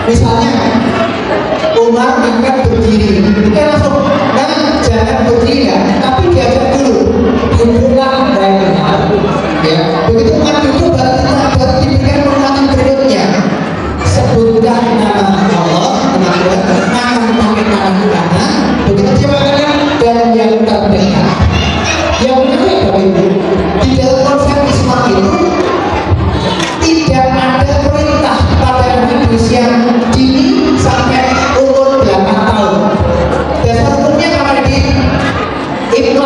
Misalnya Umar akan berdiri, kita langsung, nah jangan berdiri ya, tapi diajak dulu duduklah baiknya. Ya, begitu Umar duduk baru diberikan ulangan berikutnya. Sebutkan nama Allah, nama Tuhan, tangan pakai tangan kanan, begitu dia makan dan yang terdekat. Yang menarik Bapak Ibu, di dalam konsep Islam itu tidak ada perintah pada anak usia dini sampai umur 8 tahun. Dasar hukumnya kalau di Ibnu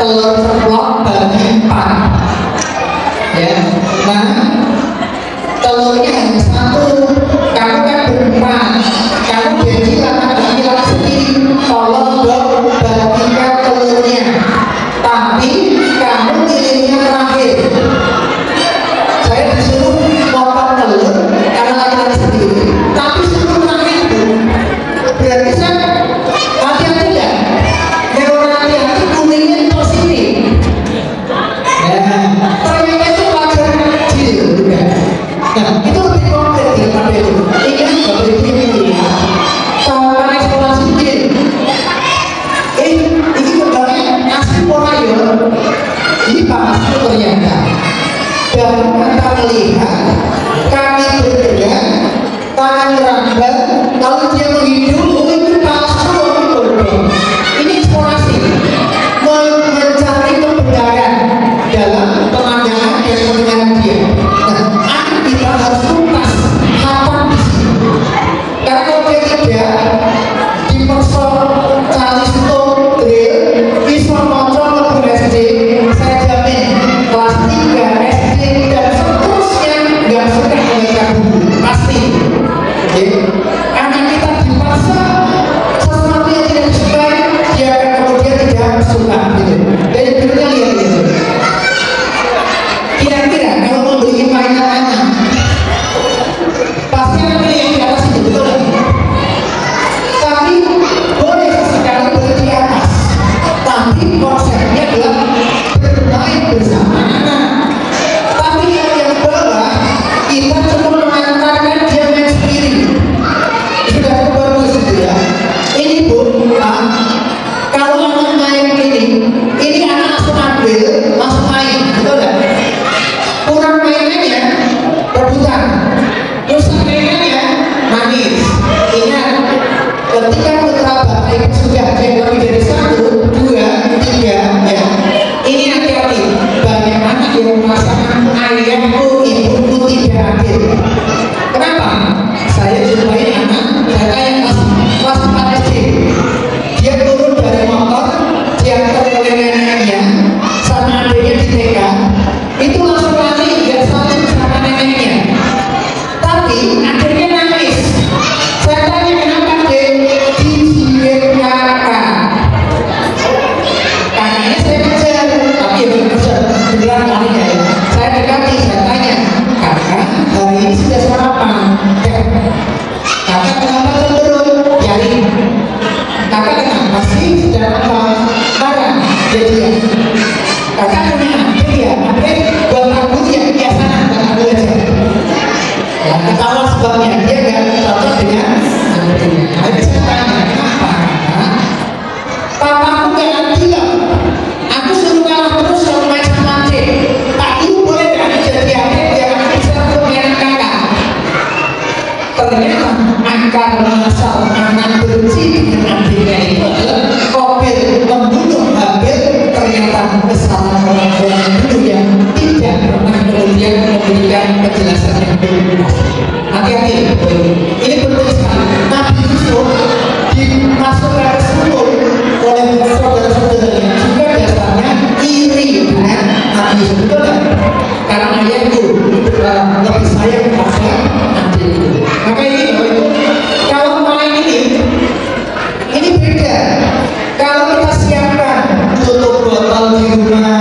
telur ceplok bagi 4 ya. Nah telurnya hanya 1, kamu kan berempat, kamu janji laki-laki sendiri tolong dong bagikan telurnya, tapi kamu pilihnya terakhir. Saya disuruh potong telur karena laki-laki sendiri, tapi suruh terakhir itu berarti saya hati-hati ya, kalau hati-hati kuningnya positif ya, ternyata itu wajar kecil juga. Nah itu lebih konkret daripada itu. Ingat Bapak Ibu ini ya, tahapan eksplorasi jin ini kembali asli porayo ini pasti ternyata. Dan kita melihat kami berbeda, tangan rambat, kalau dia menghidup, itu palsu, ini eksplorasi, mencari kebenaran dalam pemandangan dan pendengaran dia. Nah, kita harus tuntas kapan di sini. Karena kalau dia tidak diperso calis itu drill, bisa motor lebih SD, saya jamin kelas 3 SD dan seterusnya nggak suka membaca buku pasti ya. Karena kita dipaksa sesuatu yang tidak disukai, dia akan kemudian tidak suka gitu. Dan berikutnya lihat gitu, kira-kira kalau membeli mainan anak pasti akan pilih yang di atas itu, betul kan? Tapi boleh sesekali beli di atas, tapi konsepnya adalah bermain bersama anak. Tapi yang bawah kita cuma mengantarkan dia main sendiri, sudah bagus gitu ya. Ini Bu, kalau anak main ini anak langsung ambil, langsung main, betul nggak? Kurang mainannya rebutan, terus mainannya manis. Ingat, ketika putra bapak ibu sudah ada lebih dari 1, 2, 3 ya, ini hati-hati. Banyak anak yang merasakan ayahku, ibuku tidak adil. Kenapa? Saya jumpain anak saya yang kelas 4 SD, dia turun dari motor, diantar oleh neneknya sama adiknya di TK, itu langsung lari nggak satu sama neneknya, tapi akhirnya nangis. Saya tanya kenapa dek, dijiwet kakak. Kakaknya saya kejar, tapi ya belum kejar, beneran larinya ya. Saya dekati, saya tanya, kakak hari ini sudah sarapan? Kakak kenapa cenderung biarin? Kakak kenapa sih sudah apa? Marah, jadi ya. Kakak kenapa? Jadi ya, buat aku ya, ya sana, buat aku aja. Ya, ketawa sebabnya dia nggak cocok dengan anaknya. Ada saya tanya, kenapa? Papaku nggak adil. Aku suruh kalah terus kalau main sama Cik. Pak Ibu boleh nggak jadi adik biar aku bisa bermain kakak? Ternyata akar masal anak benci dengan adiknya itu adalah Qabil membunuh Habil. Ternyata kesalahan orang-orang dulu yang tidak pernah kemudian memberikan penjelasan yang bermutas. Hati-hati, ini penting sekali. Nabi Yusuf dimasukkan ke sumur oleh saudara-saudaranya juga dasarnya iri dengan Nabi Yusuf, betul kan? Karena ayahku lebih sayang kepada adikku. Maka ini Bapak Ibu, kalau main ini beda. Kalau kita siapkan tutup botol di rumah,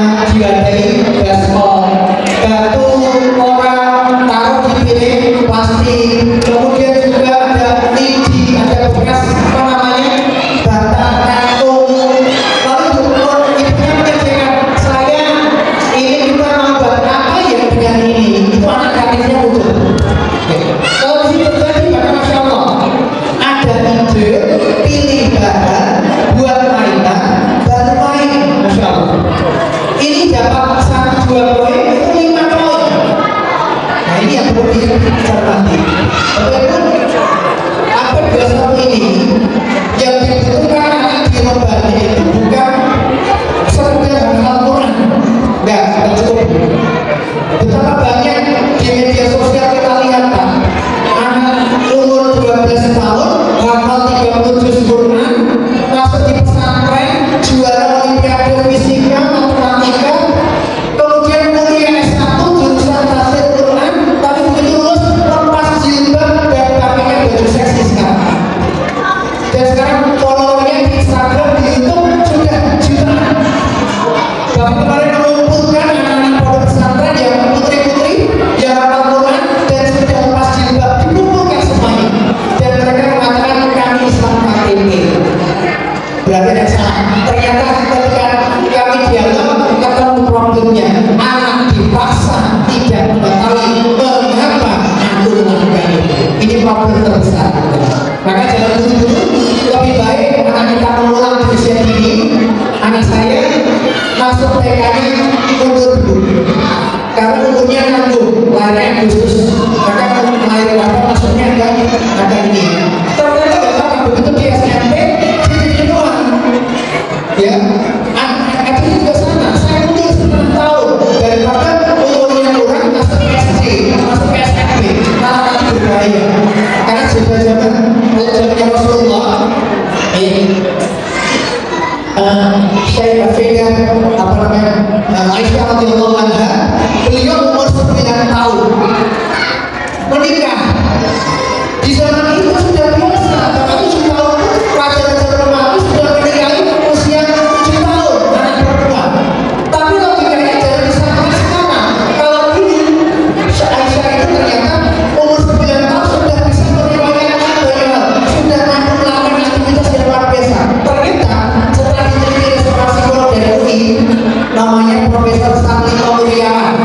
ini juga sama, saya mundur 10 tahun daripada umurnya orang masuk SD, masuk SMP, malah berbahaya. Karena zaman zamannya Rasulullah, saya berbeda apa namanya Aisyah radhiyallahu anha, beliau umur 9 tahun menikah. Di zaman itu sudah biasa, karena 7 tahun raja-raja Romawi sudah menikahi usia 7 tahun anak perempuan. Tapi logikanya jangan disamakan sekarang. Kalau dulu Aisyah itu ternyata umur 9 tahun sudah bisa meriwayatkan banyak hal, sudah mampu melakukan aktivitas yang luar biasa. Ternyata setelah diteliti seorang psikolog dari UI, namanya Profesor Sakti Maulana,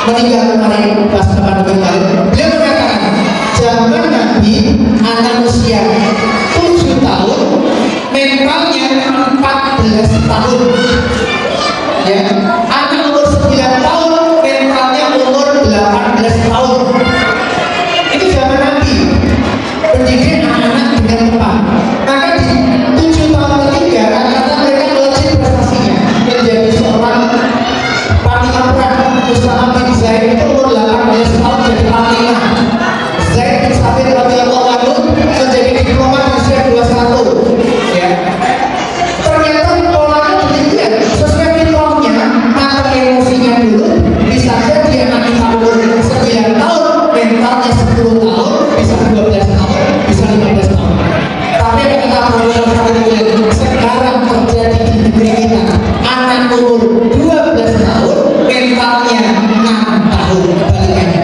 meninggal kemarin pas pandemi kemarin. Beliau mengatakan zaman Nabi anak usia 7 tahun mentalnya 14 tahun, ya. Anak umur 9 tahun mentalnya umur 18 tahun. Itu zaman Nabi pendidik anak-anak dengan tepat. Maka di 7 tahun ketiga rata-rata mereka melejit prestasinya menjadi seorang panglima perang. Usama bin Zaid itu umur 18 tahun jadi panglima. Zaid bin Sabit radhiyallahu anhu menjadi diplomat usia 21, ya. Ternyata polanya demikian, sesuai fitrahnya, mata emosinya dulu, bisa saja dia nanti umur 9 tahun, mentalnya 10 tahun, bisa 12 tahun, bisa 15 tahun. Tapi kita perlu sekarang terjadi di negeri kita, anak umur 12 tahun, mentalnya 6 tahun kebalikannya.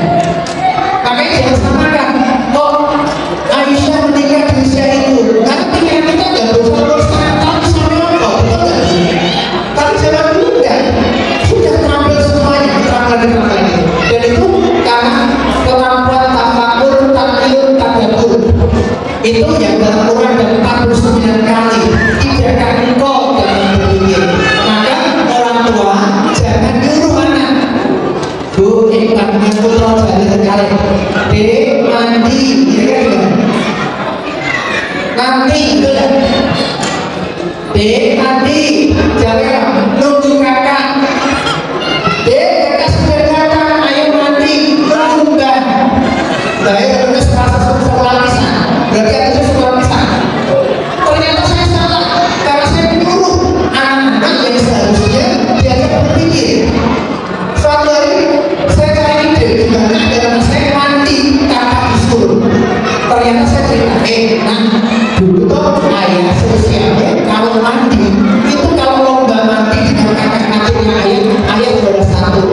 Makanya jangan samakan. Kok Aisyah menikah di usia itu? Karena pikiran kita nggak berusaha setengah tahun sampai apa? Betul nggak? Tapi zaman dulu enggak. Sudah terampil semuanya, terampil. Dan itu karena kemampuan tafakur, taklil, tadabbur. Itu yang dalam Quran ada 49 kali. Tidak akan engkau dalam berpikir. Maka orang tua jangan nyuruh anak. Bu, iklannya putra dari sekali. Dek, mandi, ya kan? Nanti, itu ya. Dek, mandi, jangan nunggu kakak. Dek, kakak sudah datang, ayo mandi, nunggu mbak. Saya harus merasa sekolah pisah. Berarti aku sekolah pisah. Ternyata saya salah, karena saya menyuruh anak-anak yang seharusnya diajak berpikir. Suatu hari saya cari ide gimana dalam saya mandi kakak disuruh. Ternyata saya cerita, nah dulu tuh ayah seusianya kalau mandi itu kalau lomba mandi dengan kakak kecilnya ayah juara 1.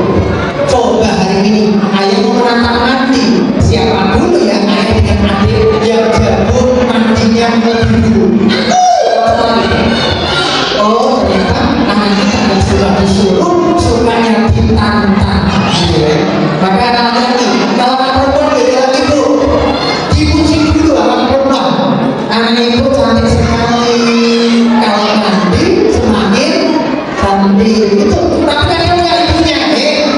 Coba hari ini ayah mau menantang mandi, siapa dulu ya ayah dengan adik yang jago mandinya lebih dulu. Oh ternyata anak kita nggak suka disuruh, sukanya ditantang, gitu ya. Maka anak-anak ini, kalau anak perempuan beda lagi itu, dipuji dulu anak perempuan. Anak itu cantik sekali, kalau mandi semakin cantik itu. Tapi kan yang punya ibunya,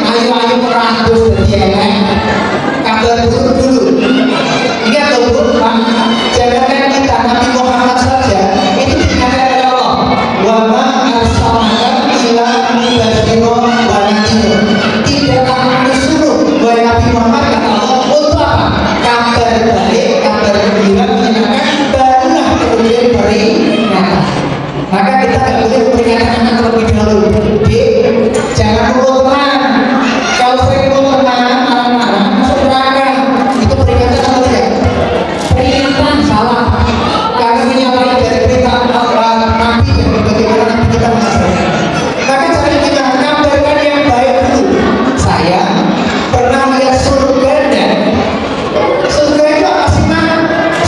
ayo meratus jadi kabar buruk dulu. Ingat loh Bu, jangankan kita Nabi Muhammad saja itu diingatkan oleh Allah. Wa ma arsalnaka illa mubasyiran wa nadhira. Tidaklah kami suruh wahai Nabi Muhammad, kata Allah, untuk apa? Kabar baik, kabar gembira, menyenangkan, barulah kemudian peringatan. Maka kita nggak boleh memperingatkan anak terlebih dahulu. Jangan pukul teman. Kalau sering pukul teman, anak-anak masuk neraka. Itu peringatan atau tidak? Peringatan salah. Karena menyalahi dari perintah Nabi dan bagaimana Nabi kita mengajarkan. Maka cari kita kabarkan yang baik dulu. Saya pernah lihat surga dan surga itu apa sih Mak?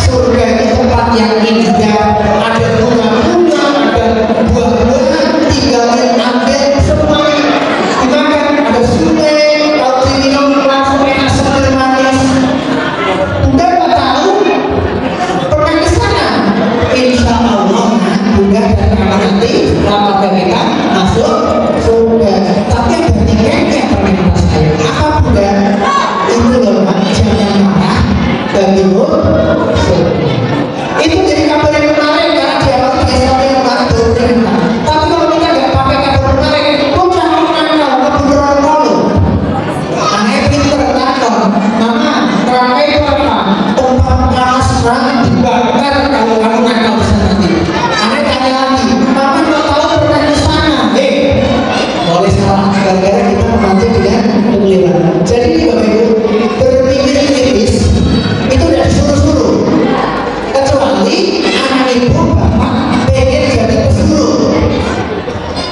Surga itu tempat yang indah, ada bunga-bunga, ada buah-buahan, tinggalin ambil semuanya. Dimakan, ada sungai, kalau diminum langsung enak seger manis. Bunda nggak tahu, pernah ke sana. Insya Allah, Bunda dan kakak nanti lama kita masuk surga. Tapi ada tiketnya permintaan saya. Apa Bunda? Itu loh Mak, jangan marah bagimu surga. Itu jadi kabar yang menarik karena dia masih bisa yang baru perintah. Tapi kalau kita nggak pakai kabar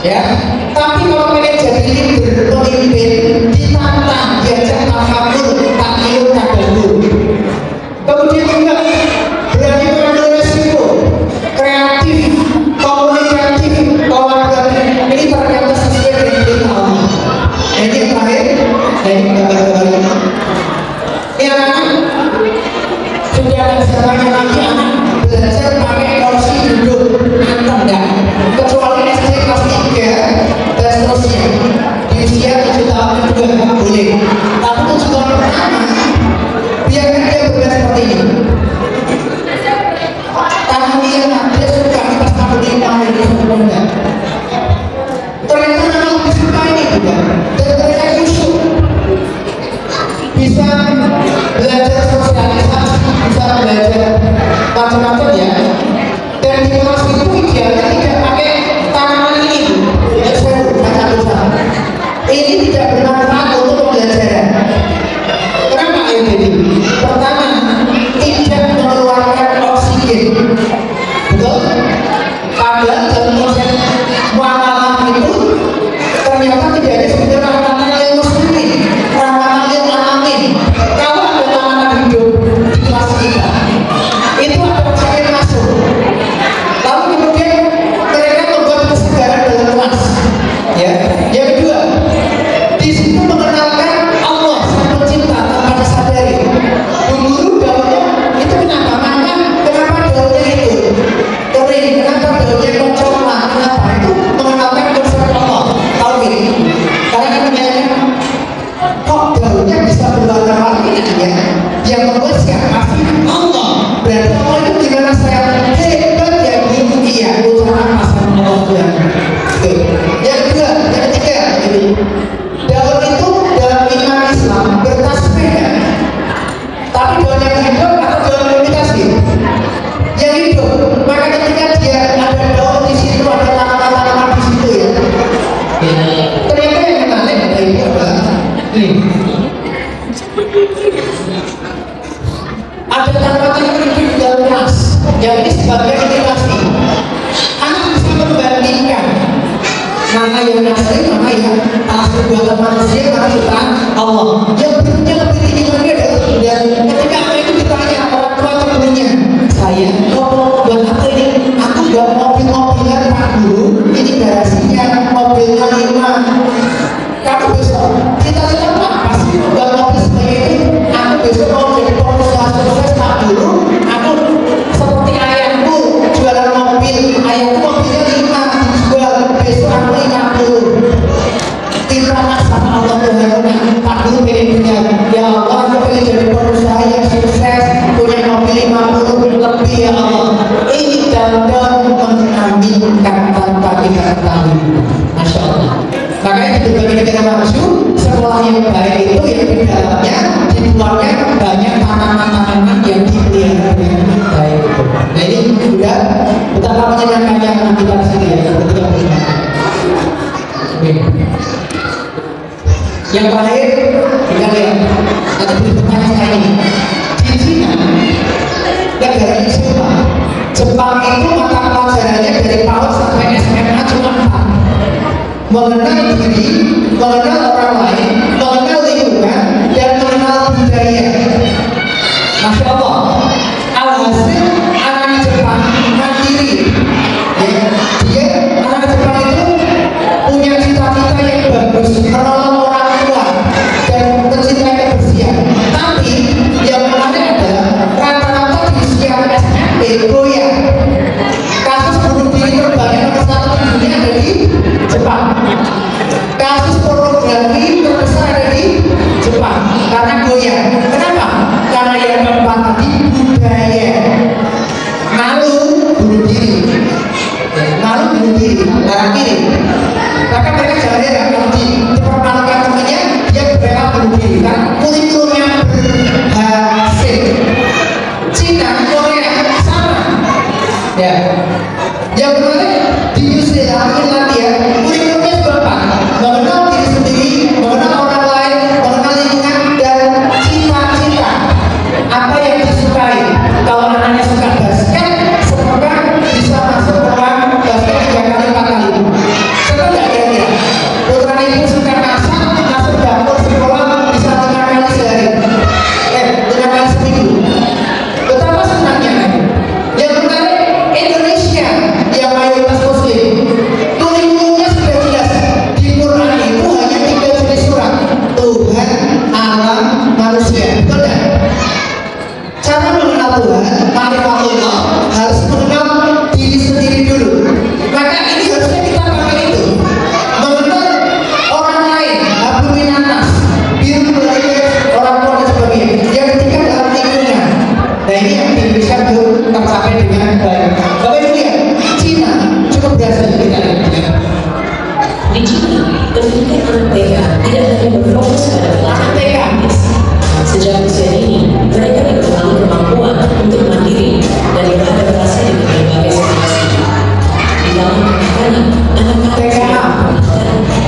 ya. Tapi kalau pengen jadi leader, pemimpin, ditantang, diajak tafakur, taklid, tadabbur. Kemudian juga berani mengambil resiko, kreatif, komunikatif, kolaboratif. Ini ternyata sesuai dengan perintah Allah. Ini yang terakhir, dari gambar-gambar ini. Ini anak sudah ada zamannya lagi anak belajar pakai kursi duduk tenda, kecuali SD kelas 3 dan seterusnya. Di usia 7 tahun juga nggak boleh. Tapi 7 tahun pertama biarkan dia bergerak seperti ini. Tangannya dia suka pas kamu di tangan itu enggak. Ternyata anak lebih suka ini juga. Dan ternyata khusyuk. Bisa belajar sosialisasi, bisa belajar macam-macam ya. Dan di kelas itu idealnya tidak pakai tanaman ini, ya saya baca. Ini tidak bermanfaat untuk pembelajaran. Kenapa ini? Pertama, tidak mengeluarkan oksigen, betul? Padahal dalam proses muamalah itu ternyata tidak ada sebenarnya ramalan yang muslimin, ramalan yang alamin. Kalau ada tanaman hidup di kelas kita, itu ada oksigen masuk. Lalu kemudian mereka membuat kesegaran dalam kelas. Ya, yang kedua, di situ mengenalkan Allah sang pencipta tanpa disadari. Guru daunnya itu kenapa? Maka kenapa daunnya itu kering? Kenapa daunnya kocoklah? Kenapa? Itu mengenalkan konsep Allah. Tahu ini? Karena kan banyak kok daunnya bisa berwarna-warni ya? Yang membuat siapa sih? Allah. Berarti Allah itu gimana saya hebat ya gitu iya. Usaha pasar Allah Tuhan. Yang kedua, yang ketiga, ini daun itu dalam iman Islam bertasbih ya. Tapi daun yang hidup atau daun imitasi? Yang hidup. Maka ketika dia ada daun di situ, ada tanaman-tanaman di situ ya. Ternyata yang menarik ada ini adalah ini. Ada tanaman yang hidup di dalam kelas. Yang ini sebagai imitasi. Anak bisa membandingkan mana yang asli, mana yang asli buatan manusia, mana ciptaan Allah. Yang bentuknya lebih tinggi lagi adalah dan ketika anak itu ditanya orang tua atau gurunya, saya kok buat apa ini? Aku buat mobil-mobilan Pak Guru, ini garasinya mobilnya 5. Kamu besok cita-cita apa sih buat mobil seperti itu? Aku besok mau jadi pengusaha sukses Pak Guru. Aku seperti ayahku jualan mobil, ayahku mobilnya 5 dijual, besok aku 50. Kita sama Allah Tuhan, Pak Guru pengen punya, ya Allah aku pengen jadi pengusaha yang sukses, punya mobil 50 lebih ya Allah. Ini daun mengaminkan tanpa kita ketahui. Masya Allah. Makanya di berbagai negara maju, sekolah yang baik itu yang di dalamnya dikeluarkan banyak tanaman-tanaman yang dipelihara dengan baik itu. Nah ini sudah betapa menyenangkannya anak kita di sini ya. Yang terakhir kita lihat nanti berikutnya saya ini di Cina, negara Jepang. Jepang itu mata pelajarannya dari PAUD sampai SMA cuma 4. Mengenal diri, mengenal orang lain, mengenal lingkungan, dan mengenal budaya. Masya Allah. Alhasil anak Jepang mandiri. Ya, dia anak Jepang itu punya cita-cita yang bagus, menolong orang tua dan mencintai kebersihan. Tapi yang menarik adalah rata-rata di usia SMP goyah. Kasus bunuh diri terbanyak nomor 1 di dunia ada di Jepang. Kasus pornografi terbesar ada di Jepang karena goyah. Kenapa? Karena yang keempat tadi Di China, pendidikan anak TK tidak hanya berfokus pada pelajaran teknis. Sejak usia dini, mereka dibekali kemampuan untuk mandiri dan beradaptasi dengan berbagai situasi. Di dalam anak-anak, anak-anak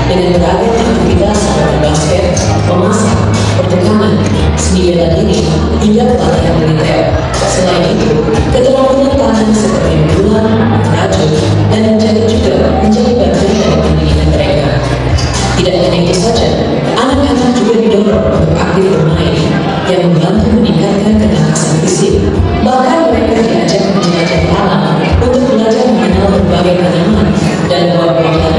dengan beragam aktivitas seperti basket, memasak, pertukangan, seni bela diri, hingga pelatihan militer. Selain itu, keterampilan tangan seperti membuat, merajut, dan menjahit juga menjadi bagian dari pendidikan mereka. Tidak hanya itu saja, anak-anak juga didorong untuk aktif bermain yang membantu meningkatkan ketangkasan fisik. Bahkan mereka diajak menjelajah alam untuk belajar mengenal berbagai tanaman dan buah-buahan,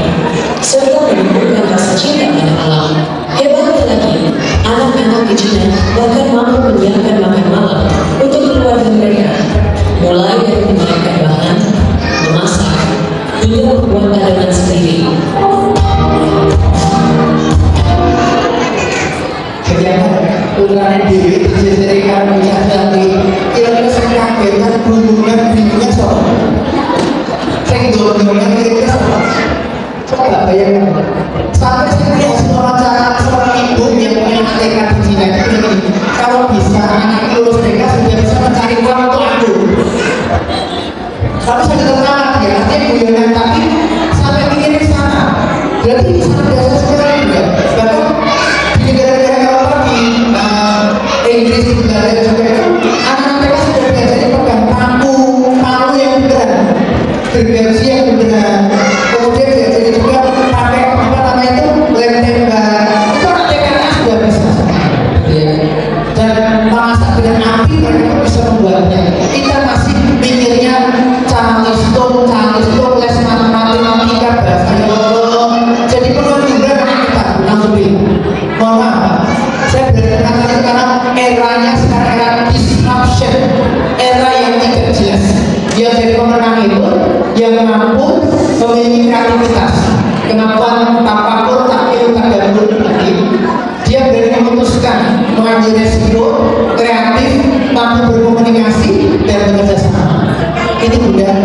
serta menumbuhkan rasa cinta pada alam. Hebatnya lagi, anak-anak di China bahkan mampu menyiapkan makan malam untuk keluarga mereka, mulai dari menyiapkan bahan, memasak, hingga membuat adonan sendiri. Kebetulan diri dijadikan minyak dari kira-kira sekarang dengan hubungan soal hubungan kira-kira coba bayangkan sampai sebenarnya seorang ibu yang punya tekad di Cina itu kalau bisa anak lulus TK sudah bisa mencari uang untuk aku tapi saya tertarik ya artinya guyonan tapi sampai mikirin sana berarti di sana biasa sekali juga bahkan di negara-negara Inggris di Belanda juga itu anak-anak mereka sudah belajar pegang paku yang beneran bergersi yang beneran kemudian diajari juga pakai apa namanya itu lem tembak itu anak TK-nya sudah bisa ya. Dan memasak dengan api mereka bisa membuatnya kita masih mikirnya calistung les matematika bahasa jadi penuh juga kita langsung mohon maaf saya berkata karena eranya sekarang era disruption, era yang tidak jelas. Dia jadi pemenang itu yang mampu memiliki kreativitas, kemampuan apapun tapi tadabur tadi. Dia berani memutuskan mengambil resiko, kreatif, mampu berkomunikasi dan bekerja sama. Ini mudah,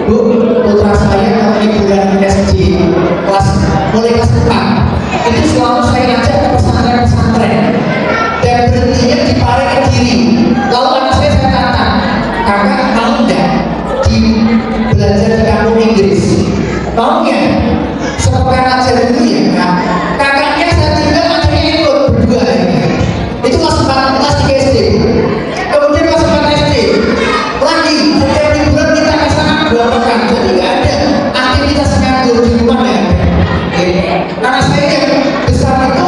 Bu, putra saya liburan SD kelas mulai kelas 4 itu selalu saya ajak ke pesantren dan berhentinya di Pare Kediri. Lalu anak saya tantang, kakak mau nggak belajar di kampung Inggris? Mau nggak? Sepekan aja dulu ya kak. Kakaknya saya tinggal akhirnya ikut berdua itu kelas 4, kelas 3 SD. Kemudian kelas 4 SD lagi setiap liburan kita ke sana 2 pekan. Jadi nggak ada aktivitas nganggur di rumah ya. Karena saya yang besar itu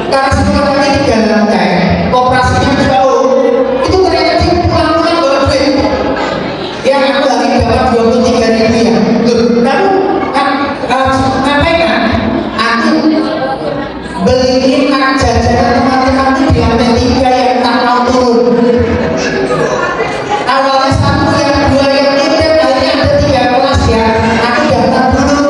karena semuanya di dalam kayak operasinya jauh itu ternyata di pulang-pulang bawa duit yang aku lagi dapat 23.000 ya lalu ngapain kan aku beliin jajanan teman-teman di lantai 3 yang tak mau turun awalnya 1 yang 2 yang 3 akhirnya ada 3 kelas ya aku daftar dulu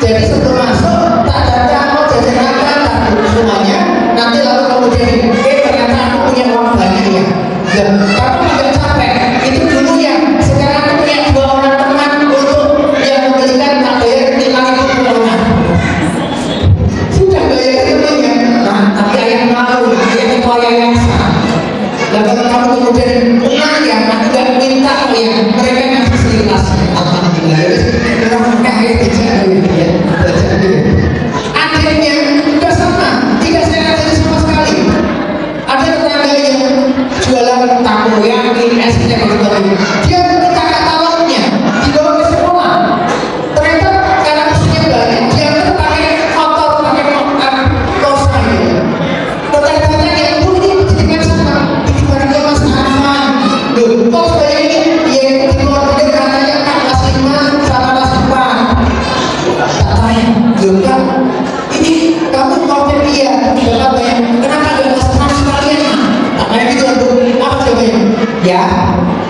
jadi sebelum masuk tak daftar mau jajanan apa semuanya nanti lalu kemudian ternyata aku punya uang banyak ya tapi tidak capek itu dulu ya sekarang aku punya 2 orang teman untuk yang memberikan tak bayar 5.000 per orang sudah bayar itu ya nah tapi ayah mau ayah mau yang sama dan kalau kamu kemudian pulang ya aku gak minta ya mereka ngasih selilas alhamdulillah mereka akhirnya dijaga ya akhirnya juga sama tidak saya ajari sama sekali ada tetangga yang jualan takoyaki es krim dia minta katalognya dibawa ke sekolah ternyata karena musuhnya banyak dia pakai motor pakai kosa gitu tetangga yang bu ini dijadikan sama dibanding ke Mas Ahmad loh kok bayangin ya itu di luar negeri katanya kan kelas 5 sama kelas 4 tak tanya loh kan ini kamu mau iya bapak bayang kenapa gak kelas 6 sekalian tak kayak gitu apa jawabnya ya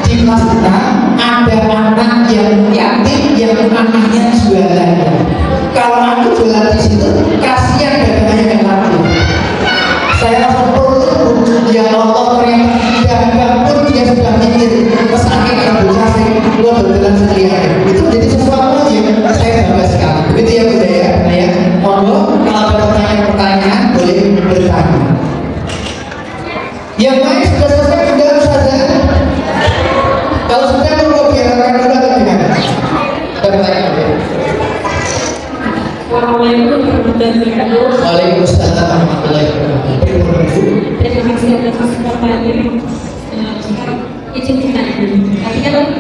di kelas kita ada anak yang yatim yang anaknya jualan kalau aku jualan di situ kasihan dagangannya yang laku saya langsung perut ya Allah ternyata pun dia sudah mikir pesakit kalau bocah saya gua berjalan sendirian itu jadi sesuatu yang saya bangga sekali begitu ya budaya ya Waalaikumsalam warahmatullahi wabarakatuh. Terima kasih atas kesempatannya. Izin bertanya. Tadi kan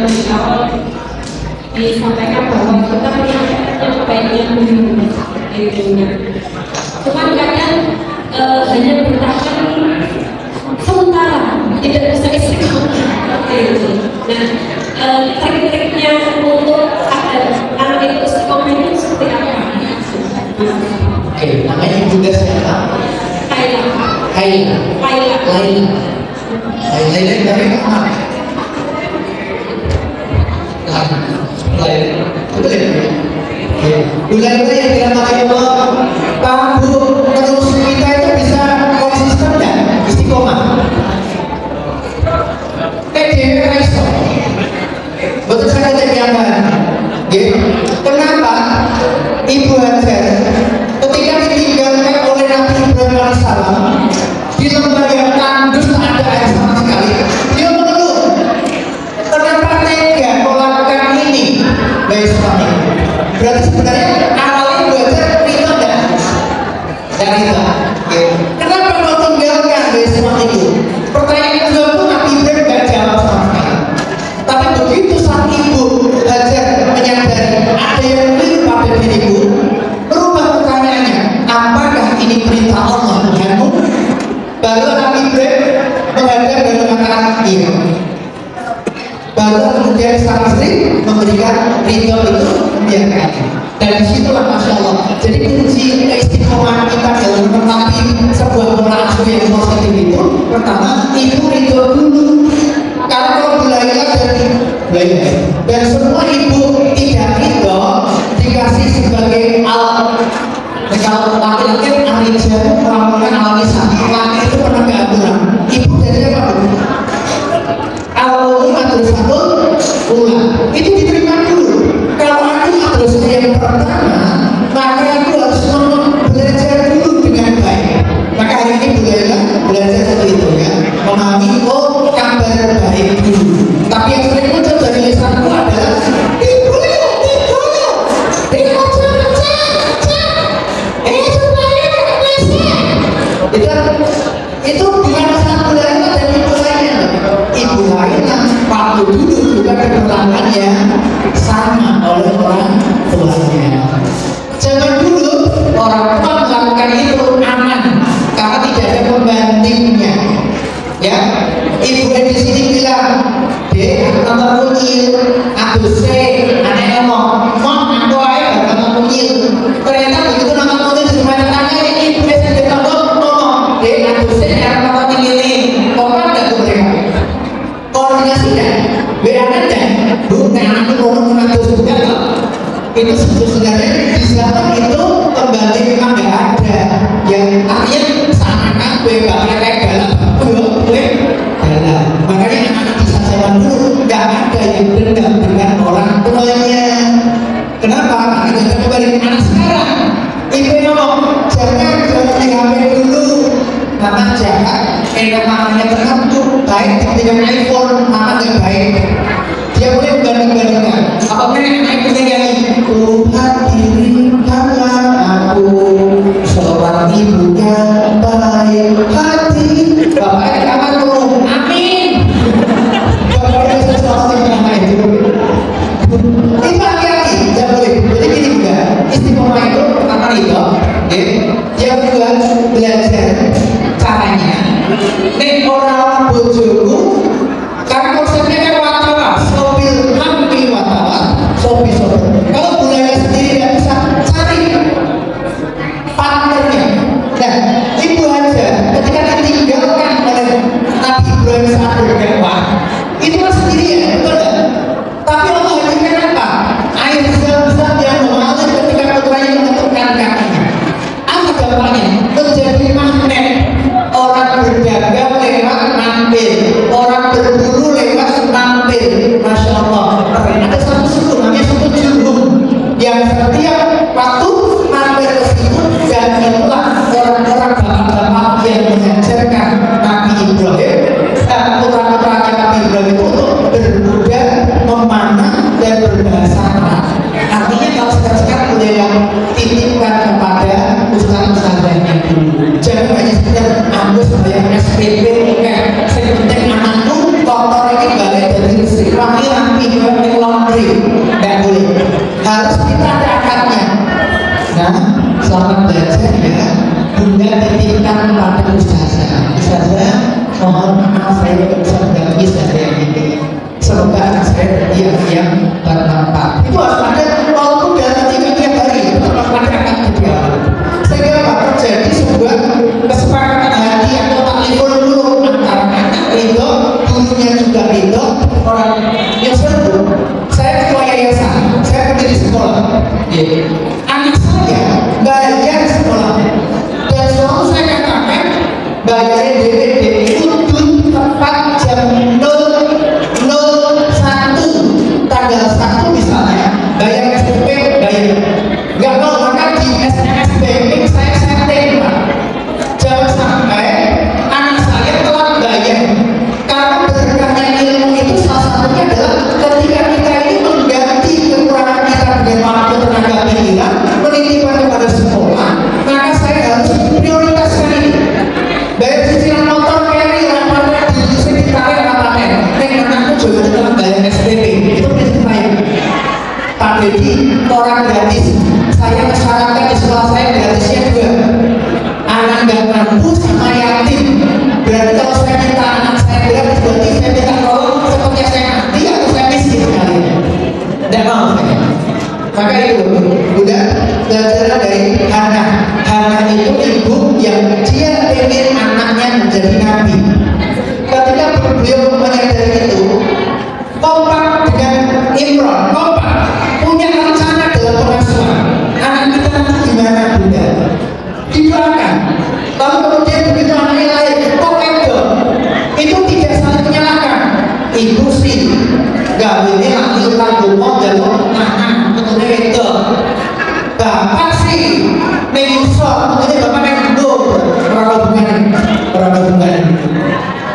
di awal disampaikan bahwa kita punya baiknya di dunia. Cuman kadang hanya bertahan sementara, tidak bisa istiqomah. Nah, trik-triknya untuk anak itu istiqomah itu seperti apa? Oke, namanya juga siapa? Laila dari mana? Laila, betul ya? Laila yang dirahmati Allah, Pak Bu, terus kita itu bisa konsisten dan istiqomah. Dewi Raiso, betul saya kejadian. Kenapa Ibu Hajar ketika ditinggalkan oleh Nabi Ibrahim alaihissalam di lembah yang tandus tak ada air sama sekali, dia mengeluh, kenapa tega melakukan ini baik suami? Berarti sebenarnya awalnya Ibu Hajar cerita dan kita kenapa mau tinggalkan baik suami itu? Pertanyaan kedua itu Nabi Ibrahim gak jawab sama sekali. Tapi begitu sang Ibu Hajar menyadari ada yang keliru pada diriku, berubah pertanyaannya, apakah ini perintah Allah denganmu? Baru Nabi Ibrahim menghadap dan mengatakan iya. Baru kemudian sang istri memberikan ridho itu membiarkan. Dan disitulah Masya Allah. Jadi kunci keistiqomahan kita dalam menaati sebuah pola asuh yang positif itu, pertama ibu ridho dulu. Karena kalau Laila dan semua ibu tidak ridho dikasih sebagai kalau laki-laki Arija melakukan al-Nisa, laki itu penegak aturan. Ibu jadi apa? Al-Umma terus satu ulang itu diterima dulu. Kalau aku terus yang pertama, maka aku harus belajar dulu dengan baik. Maka hari ini belajar seperti itu ya, memahami oh kabar baik dulu. Tapi yang sering muncul dari lisanku adalah itu bukan satu Laila dan ibu lainnya. Ibu lainnya waktu dulu juga keberlangan yang sama oleh orang tuanya. Zaman dulu orang tua melakukan itu aman karena tidak ada pembandingnya. Ya, ibu di sini bilang, dek, nomor kunyil, aku anak ngomong, aku aja nomor kunyil. Ternyata begitu nomor kunyil di rumah tetangga ibu di toko ngomong, dek, aku nomor kunyil ini, kompak nggak tuh mereka? Koordinasi kan? Berangan kan? Bukan anakku ngomong juga kok. Itu sebenarnya di selatan itu kembali memang nggak ada. Yang artinya seakan-akan gue bakal kayak galak, gue galak. Makanya anak-anak di zaman dulu nggak ada yang dendam dengan orang tuanya. Kenapa? Karena kita kembali anak sekarang. Ibu ngomong, jangan dihamil dulu. Mama jahat, namanya tertentu baik ketika iPhone, mama nggak baik. Dia boleh membanding-bandingkan. Apakah anak punya yang Tuhan kirimkanlah aku seorang ibu yang baik hati. Bapaknya di kamar ngomong, amin. Bapaknya sesuatu yang lain itu. Itu hati-hati, tidak boleh. Jadi gini juga, istiqomah itu pertama itu, dia juga belajar caranya. Nek orang bojoku, karena konsepnya kan watawat, sopil hampir watawat, sopil. Kalau budaya sendiri tidak bisa cari partnernya. Nah, ibu aja ketika ditinggalkan oleh Nabi Ibrahim saat berdakwah, itu kan sendirian, betul tak? Tapi Allah hadirkan apa? Air zam-zam yang mengalir ketika putranya menutup beliau titipkan kepada ustaz-ustaznya dulu. Jangan hanya sekedar ambus bayar SPP, kayak saya penting anakku kotor ini balik dari listrik rapi-rapi kayak laundry, nggak boleh. Harus kita ada akadnya. Nah, selamat belajar ya. Bunda titipkan kepada ustazah. Ustazah, mohon maaf saya tidak bisa mendampingi saya ini. Semoga anak saya yang bermanfaat. Itu harus ada, walaupun dalam tiap hari, tetap ada akan juga. Saya kira bakal terjadi sebuah kesepakatan hati atau takliful dulu antara anak itu, gurunya juga itu, orang yang seru. Saya ketua yayasan, saya kerja di sekolah. Anak saya bayar sekolah, dan selalu saya katakan bayarin DPD itu tepat jam 01 tanggal 1 misalnya, bayar SPP, bayar. Nggak mau, maka di SPP saya setting Pak, jangan sampai anak saya telat bayar. Karena berkahnya ilmu itu salah satunya adalah ketika kita ini mengganti kekurangan kita dengan waktu, tenaga pikiran, menitipkan kepada sekolah, maka saya harus prioritaskan ini. Bayar cicilan motor carry pada di sekitar kabupaten. Anakku juga telah bayar SPP. Itu prinsip saya. Pak Dedi, orang gratis. Saya mensyaratkan di sekolah saya gratisnya juga. Anak nggak mampu sama yatim. Berarti kalau saya minta anak saya gratis, berarti saya minta tolong seperti saya mati atau saya miskin sekali. Tidak mau saya. Maka itu udah belajar dari Hana. Hana itu ibu yang dia ingin anaknya menjadi nabi. Ketika beliau menyadari itu, kompak dengan Imron, kompak punya rencana dalam pengasuhan anak kita nanti gimana Bunda, didoakan. Lalu kemudian begitu anaknya lahir, kok ego itu tidak saling menyalahkan. Ibu sih gawinnya lagi tanggung jawab anak betulnya itu. Bapak sih menyusok, betulnya bapak mengundur orang-orang.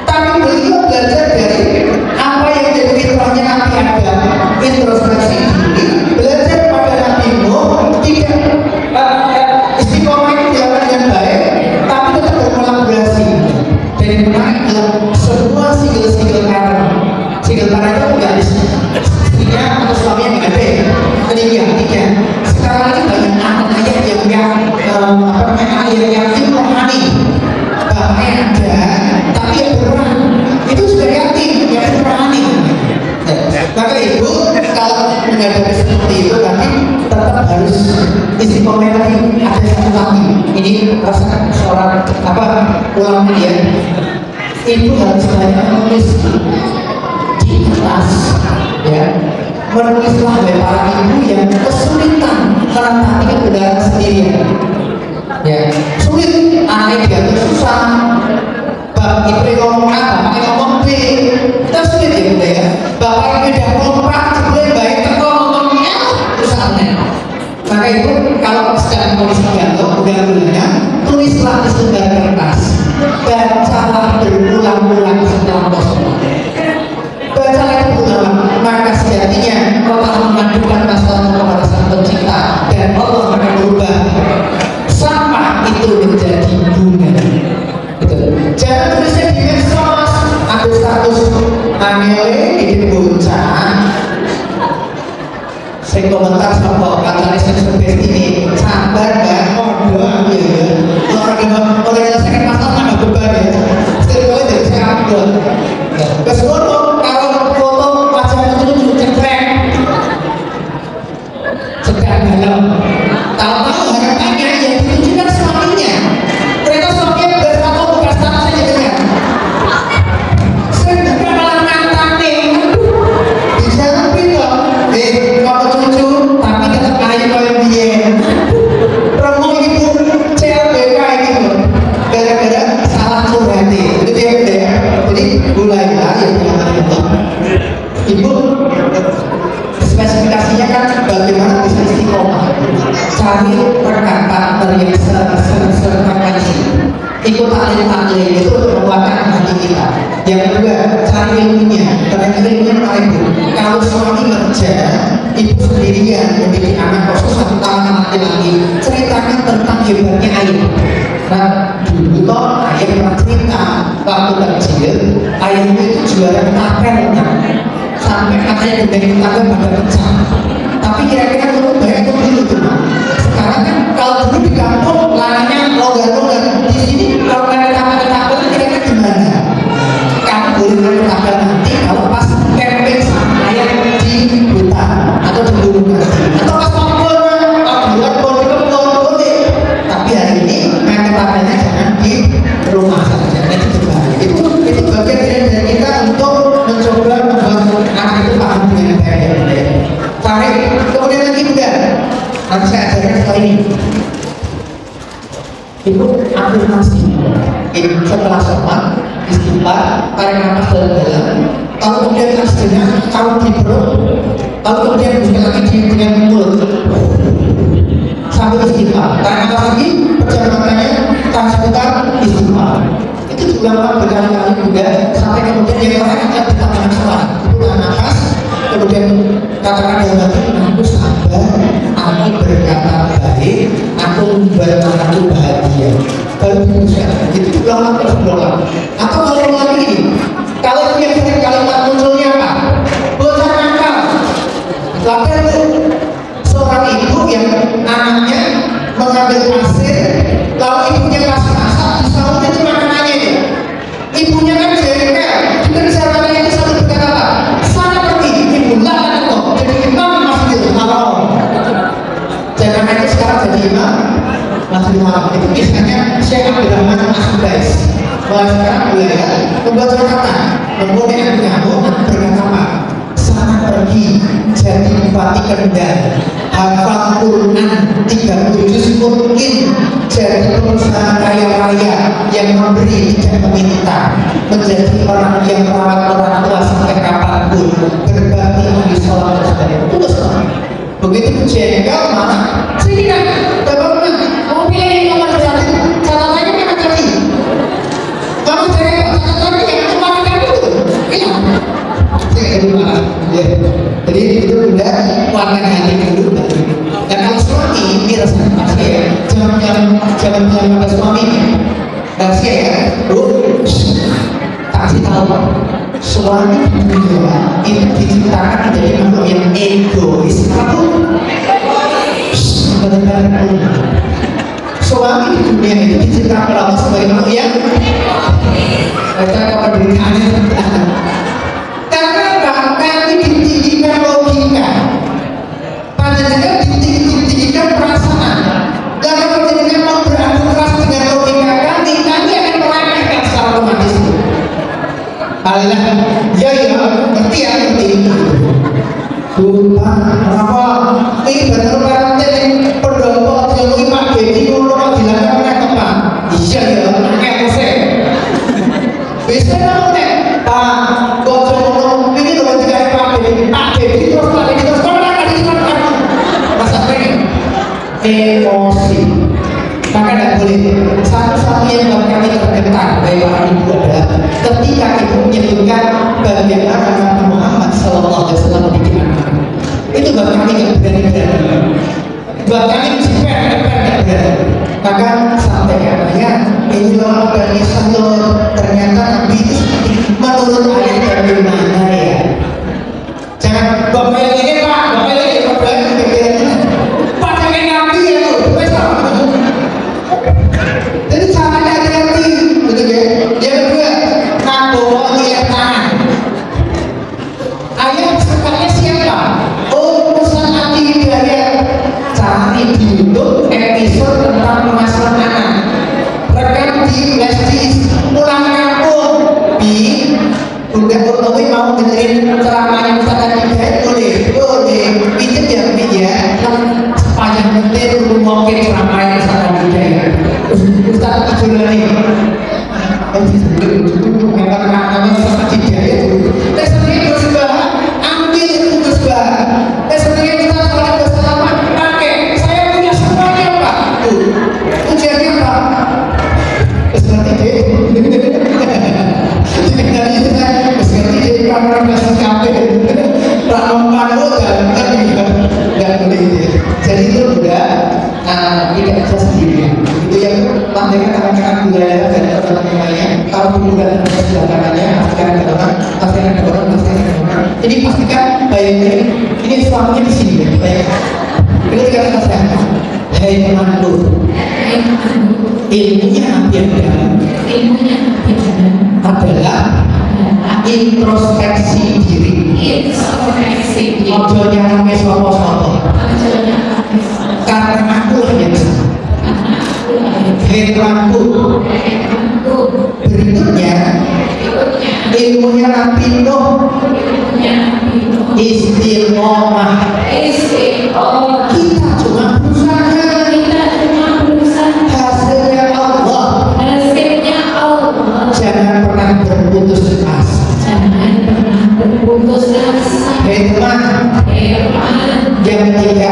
Tapi beliau belajar dari apa yang jadi fitrahnya Nabi Adam, introspeksi diri, belajar pada Nabi Nuh, tidak istiqomah itu dilakukan dengan baik, tapi tetap berkolaborasi. Dan yang menarik adalah semua single parent itu enggak istrinya atau suaminya nggak ada, tidak. Sekarang ini banyak anak-anak yang rohani, bapaknya ada, tapi yang berperan itu juga yatim, yang rohani. Maka ibu kalau menyadari seperti itu tadi tetap harus istiqomah lagi, ada satu lagi. Ini rasakan seorang ulama ya. Ibu harus banyak menulis di kertas, ya. Menulislah oleh para ibu yang kesulitan menangani kendaraan sendirian. Ya, sulit, anaknya diatur susah. Ibu ngomong A, bapaknya ngomong B, kita sulit ya Bunda ya. Bapak yang tidak kompak, sebelum baik teko ngomongnya susahnya. Maka ibu kalau sedang menulis pidato, undang-undangnya tulislah di selembar kertas, bacalah berulang-ulang setelah kosong. Bacalah itu berulang, maka sejatinya Allah mengadukan masalahmu kepada Sang Pencipta, dan Allah akan berubah sampah itu menjadi bunga. Jangan tulisnya di medsos, ambil status anele di bocah. Saya komentar sama pacarnya seperti ini, sabar ya, kode ambil ya. Orang menyelesaikan masalah nggak beban ya. Setiap kali dari saya upload. Keseluruh kalau foto wajah itu cekrek, sedang dalam. Tahu-tahu harapannya yang ditunjukkan suaminya. Ternyata suaminya bersatu bukan status saja dengan. Saya juga malah mantan nih. Bisa lebih dong. Kalau cucu, tapi tetap aja kalau dia. Promo ibu CLBK gitu. Gara-gara salah survei. Itu dia ya. Jadi mulailah ya itu. Ibu spesifikasinya kan bagaimana bisa istiqomah. Cari rekan partner yang sefrekuensi. Ikut taklim itu menguatkan hati kita. Yang kedua, cari ilmunya. Karena ilmunya paling. Kalau suami kerja, ibu sendirian mendidik anak khusus 1 tahun laki-laki, ceritakan tentang hebatnya ayah. Nah, dulu toh ayah pernah cerita waktu kecil, ayahnya itu juara ketapel, sampai katanya gede tetangga pada pecah. Tapi kira-kira dulu banyak dulu tuh. Sekarang kan kalau dulu di kampung larangnya longgar-longgar, di sini kalau ada tetangga kira-kira gimana? Kamu boleh main tetangga nanti kalau pas camping sama ayah di hutan atau di gunung atau pas pokok boleh. Tapi hari ini main tetapannya jangan di rumah saja. Itu bagian dari kita untuk mencoba membuat anak itu paham dengan baik. Tarik. Kemudian lagi juga nanti saya ajarkan setelah ini. Itu afirmasi. Setelah sholat, istighfar, tarik nafas dalam-dalam. Kalau kemudian hasilnya kalau di perut, kalau kemudian bukan lagi dengan mulut, sambil istighfar, tarik nafas lagi, pejam matanya, tahan sebentar, istighfar. Itu diulang-ulang berkali-kali juga sampai kemudian yang terakhir akan ditambahkan sholat. Itu tahan nafas, kemudian katakan dalam hati, aku sabar, aku berkata baik, aku membuat anakku bahagia. Baru bisa, itu diulang-ulang. Atau kalau lagi, kalau yang sering kalimat munculnya apa? Bocah nakal. Lalu itu seorang ibu yang anaknya mengambil pasir, lalu ibunya kasih masak, disambut itu makanannya itu. Ibunya kan jengkel, dengan caranya itu selalu berkata apa? Sana pergi, ibu lakukan kok. Jadi imam masjid haram. Jangan itu sekarang jadi imam masjid haram. Itu biasanya Syekh Abdul Rahman As-Subais. Bahwa sekarang beliau membuat catatan, kemudian mengamuk berkata apa? Sana pergi jadi bupati Kendal, hafal Quran 30 juz mungkin jadi pengusaha kaya raya yang memberi tidak meminta, menjadi orang yang merawat orang tua sampai kapanpun, berbakti di sholat dan sebagainya. Terus begitu jengkel mana? Sini kan, bagaimana? Mau pilih yang nomor 1, catatannya mana tadi? Kamu catatannya yang kemarin kan itu? Iya. Jadi itu udah warna hati dulu. Dan kalau suami ini rasanya pasti ya, jangan pada suami. Rahasia ya, kasih tahu suami itu diciptakan menjadi makhluk yang egois. Kamu benar-benar suami di dunia itu diciptakan Allah sebagai makhluk yang baca kependeritaannya. Ditinggikan logika, padahal ditinggikan perasaan. Dan kalau dengan mau beradu keras dengan logika kami akan meremehkan secara romantis. Allah, ya ngerti ya ngerti. Tuhan, apa? Ini betul karantina pendopo jalui Pak Dedi ngurung dilakukan apa? Iya ya, kayak musik. Bisa nggak Pak? Bocor ini loh tidak Pak Dedi terus Pak Dedi terus masa pengen emosi, maka tidak boleh. Satu-satunya yang buat kami tergetar dari para ibu adalah ketika ibu menyebutkan bagaimana Nabi Muhammad SAW bikin anak. Itu buat kami yang berani-berani, buat kami yang berani. Maka sampaikan ya, ini loh dari satu ternyata Nabi itu menurut ayat dari mana ya? Jangan bapak ini Pak, bapak ini pikirannya pakai Nabi ya tuh, jadi caranya hati-hati, betul ya? Yang kedua, nabawa lihat tangan. Ayat sekalian siapa? Oh, pesan anti hidayah, cari di YouTube episode tidak bisa sendirian. Itu yang sampaikan rekan-rekan budaya dan teman-teman lainnya. Kalau kemudian ada silakannya, pastikan ada orang. Jadi pastikan baik ini suaminya di sini. Baik. Ini dikatakan saya, hei temanku, ilmunya hampir adalah introspeksi diri. Ojo nyampe sopo-sopo. Karena aku yang heranku. Berikutnya ilmunya Nabi Nuh, istiqomah. Kita cuma berusaha. Hasilnya Allah. Jangan pernah berputus asa. Hikmah. Yang ketiga,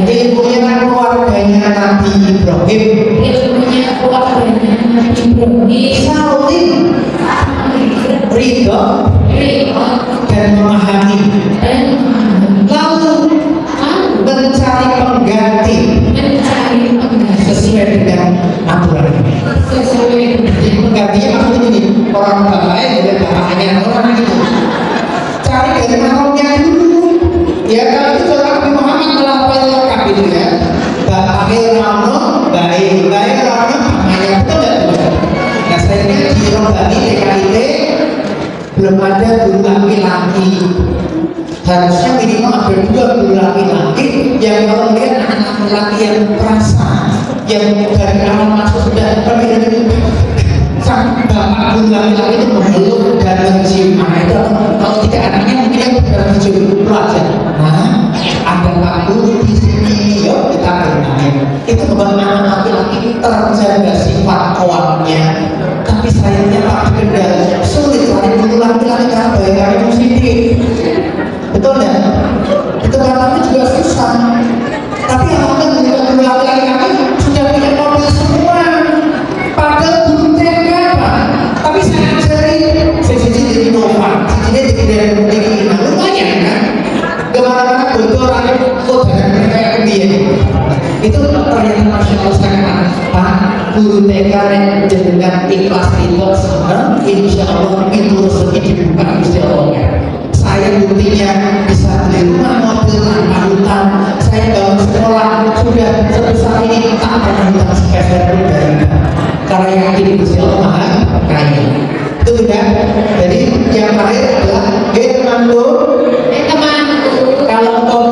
ilmunya keluarganya Nabi Ibrahim. Saling ridho dan memahami, lalu mencari pengganti sesuai dengan aturan. Jadi penggantinya maksudnya ini, orang lain dari bapaknya orang itu cari dari makamnya dulu. Ya kalau itu Nabi Muhammad telah lengkap itu ya. Bapaknya orang baik orang namanya betul tidak? Nah sayangnya di Rombani TKIT belum ada guru laki-laki. Harusnya minimal ada 2 guru laki-laki yang kalau melihat anak laki yang perasa, yang dari awal masuk sudah lebih sang bapak guru laki-laki itu memeluk dan mencium. Nah itu kalau tidak anaknya mungkin yang mencium pelajar. Nah ada Pak Guru di sini, yuk kita bermain. Itu kebanyakan laki-laki terjaga sifat awalnya. Tapi sayangnya Pak Kendal sulit cari guru laki-laki karena bayarannya itu sedikit. Betul ya? Itu karena juga susah. Tapi yang ada guru laki-laki sudah punya mobil semua. Padahal guru TK Pak. Tapi saya ajari sisi dari Nova, sisi dari Nah lumayan kan? Kemana-mana bocoran kok dengan mereka yang dia. Itu pernyataan nasional sangat Pak. Guru TK dengan ikhlas itu insya Allah itu rezeki dibuka Gusti Allah. Saya buktinya bisa beli rumah, mobil, tanpa hutang. Saya bangun sekolah sudah sebesar ini tak pernah hutang sepeser pun dari karena yakin Gusti Allah Maha Kaya. Itu sudah. Jadi yang terakhir adalah temanku, kalau kau